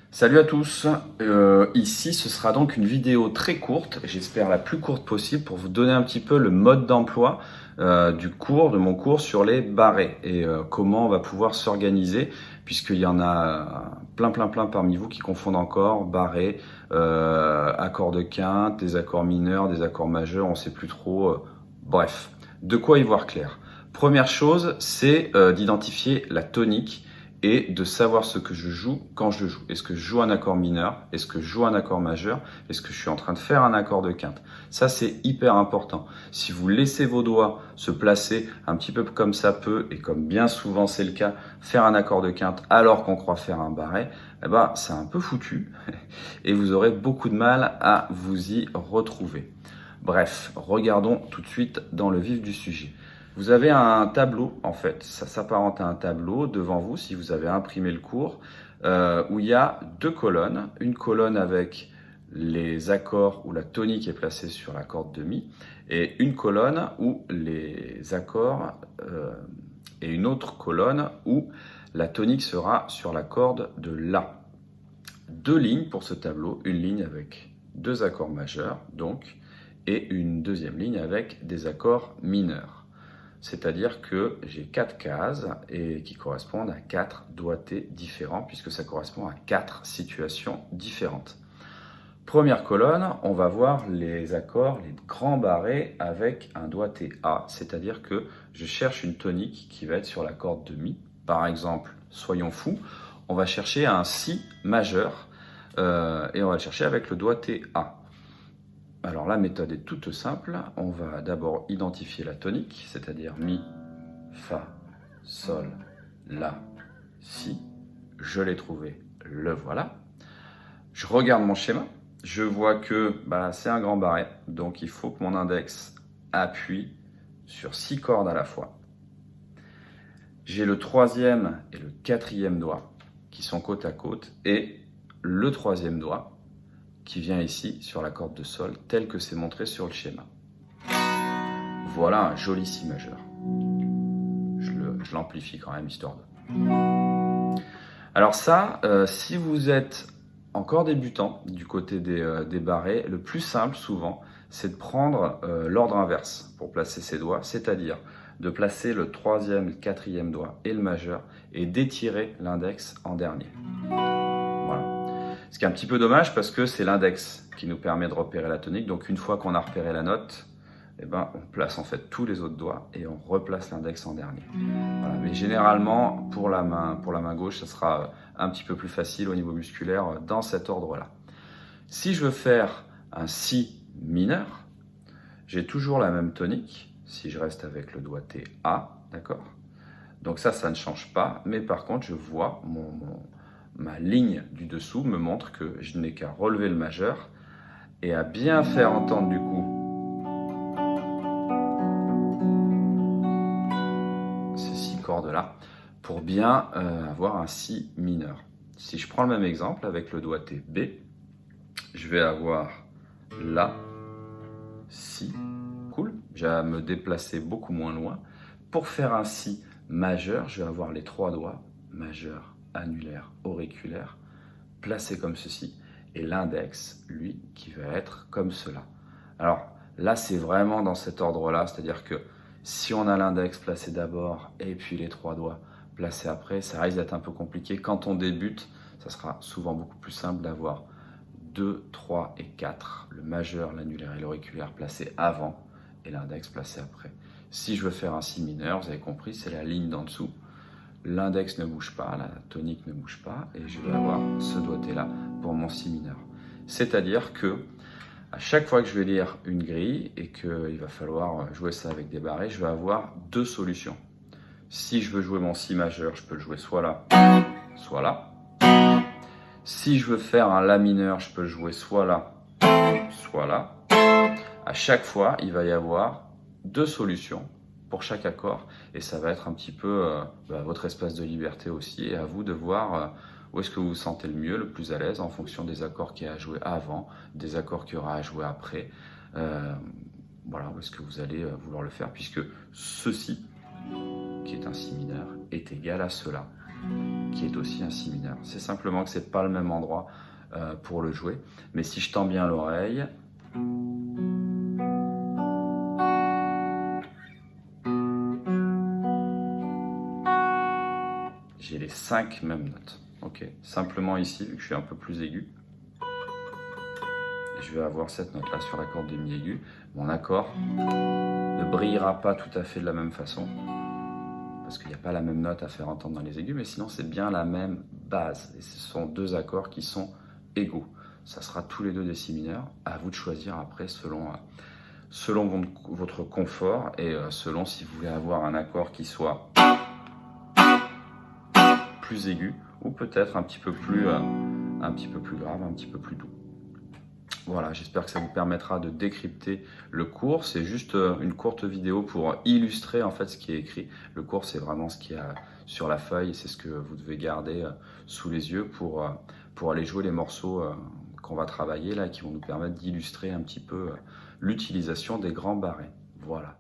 Salut à tous, ici ce sera donc une vidéo très courte, j'espère la plus courte possible pour vous donner un petit peu le mode d'emploi de mon cours sur les barrés et comment on va pouvoir s'organiser puisqu'il y en a plein parmi vous qui confondent encore barrés, accords de quinte, des accords mineurs, des accords majeurs, on ne sait plus trop, bref, de quoi y voir clair. Première chose, c'est d'identifier la tonique et de savoir ce que je joue quand je joue. Est-ce que je joue un accord mineur? Est-ce que je joue un accord majeur? Est-ce que je suis en train de faire un accord de quinte? Ça, c'est hyper important. Si vous laissez vos doigts se placer un petit peu comme ça peut, et comme bien souvent c'est le cas, faire un accord de quinte alors qu'on croit faire un barré, eh ben, c'est un peu foutu et vous aurez beaucoup de mal à vous y retrouver. Bref, regardons tout de suite dans le vif du sujet. Vous avez un tableau, en fait, ça s'apparente à un tableau devant vous, si vous avez imprimé le cours, où il y a deux colonnes. Une colonne avec les accords où la tonique est placée sur la corde de Mi, et une colonne où les accords, et une autre colonne où la tonique sera sur la corde de La. Deux lignes pour ce tableau, une ligne avec deux accords majeurs, donc, et une deuxième ligne avec des accords mineurs. C'est-à-dire que j'ai 4 cases et qui correspondent à 4 doigtés différents puisque ça correspond à 4 situations différentes. Première colonne, on va voir les accords, les grands barrés avec un doigté A, c'est-à-dire que je cherche une tonique qui va être sur la corde de Mi. Par exemple, soyons fous, on va chercher un Si majeur et on va le chercher avec le doigté A. Alors la méthode est toute simple, on va d'abord identifier la tonique, c'est-à-dire Mi, Fa, Sol, La, Si. Je l'ai trouvé, le voilà. Je regarde mon schéma, je vois que c'est un grand barré, donc il faut que mon index appuie sur 6 cordes à la fois. J'ai le troisième et le quatrième doigt qui sont côte à côte et le troisième doigt qui vient ici sur la corde de Sol, tel que c'est montré sur le schéma. Voilà un joli Si majeur. Je l'amplifie quand même, histoire de... Alors ça, si vous êtes encore débutant du côté des barrés, le plus simple souvent, c'est de prendre l'ordre inverse pour placer ses doigts, c'est-à-dire de placer le troisième, le quatrième doigt et le majeur et d'étirer l'index en dernier. Ce qui est un petit peu dommage parce que c'est l'index qui nous permet de repérer la tonique. Donc une fois qu'on a repéré la note, on place en fait tous les autres doigts et on replace l'index en dernier. Voilà. Mais généralement, pour la main gauche, ça sera un petit peu plus facile au niveau musculaire dans cet ordre-là. Si je veux faire un Si mineur, j'ai toujours la même tonique si je reste avec le doigté A, d'accord? Donc ça ne change pas, mais par contre, je vois ma ligne du dessous me montre que je n'ai qu'à relever le majeur et à bien faire entendre du coup ces 6 cordes là pour bien avoir un Si mineur. Si je prends le même exemple avec le doigté B, je vais avoir La, Si, cool, j'ai à me déplacer beaucoup moins loin. Pour faire un Si majeur, je vais avoir les 3 doigts, majeur, annulaire, auriculaire, placé comme ceci, et l'index, lui, qui va être comme cela. Alors là, c'est vraiment dans cet ordre-là, c'est-à-dire que si on a l'index placé d'abord et puis les 3 doigts placés après, ça risque d'être un peu compliqué. Quand on débute, ça sera souvent beaucoup plus simple d'avoir 2, 3 et 4, le majeur, l'annulaire et l'auriculaire placés avant et l'index placé après. Si je veux faire un Si mineur, vous avez compris, c'est la ligne d'en dessous. L'index ne bouge pas, la tonique ne bouge pas, et je vais avoir ce doigté-là pour mon Si mineur. C'est-à-dire que à chaque fois que je vais lire une grille et qu'il va falloir jouer ça avec des barrés, je vais avoir deux solutions. Si je veux jouer mon Si majeur, je peux le jouer soit là, soit là. Si je veux faire un La mineur, je peux le jouer soit là, soit là. À chaque fois, il va y avoir deux solutions pour chaque accord et ça va être un petit peu votre espace de liberté aussi et à vous de voir où est-ce que vous vous sentez le mieux, le plus à l'aise en fonction des accords qu'il y a à jouer avant, des accords qu'il y aura à jouer après. Voilà, où est-ce que vous allez vouloir le faire puisque ceci, qui est un Si mineur, est égal à cela. qui est aussi un si mineur. C'est simplement que c'est pas le même endroit pour le jouer. Mais si je tends bien l'oreille, j'ai les 5 mêmes notes. Ok. Simplement ici, vu que je suis un peu plus aigu, je vais avoir cette note-là sur la corde de mi aigu. Mon accord ne brillera pas tout à fait de la même façon, parce qu'il n'y a pas la même note à faire entendre dans les aigus, mais sinon c'est bien la même base. Et ce sont deux accords qui sont égaux. Ça sera tous les deux des si mineurs. À vous de choisir après selon votre confort et selon si vous voulez avoir un accord qui soit plus aigu ou peut-être un petit peu plus grave, un petit peu plus doux. Voilà, j'espère que ça vous permettra de décrypter le cours. C'est juste une courte vidéo pour illustrer en fait ce qui est écrit. Le cours, c'est vraiment ce qu'il y a sur la feuille et c'est ce que vous devez garder sous les yeux pour aller jouer les morceaux qu'on va travailler là, qui vont nous permettre d'illustrer un petit peu l'utilisation des grands barrés. Voilà.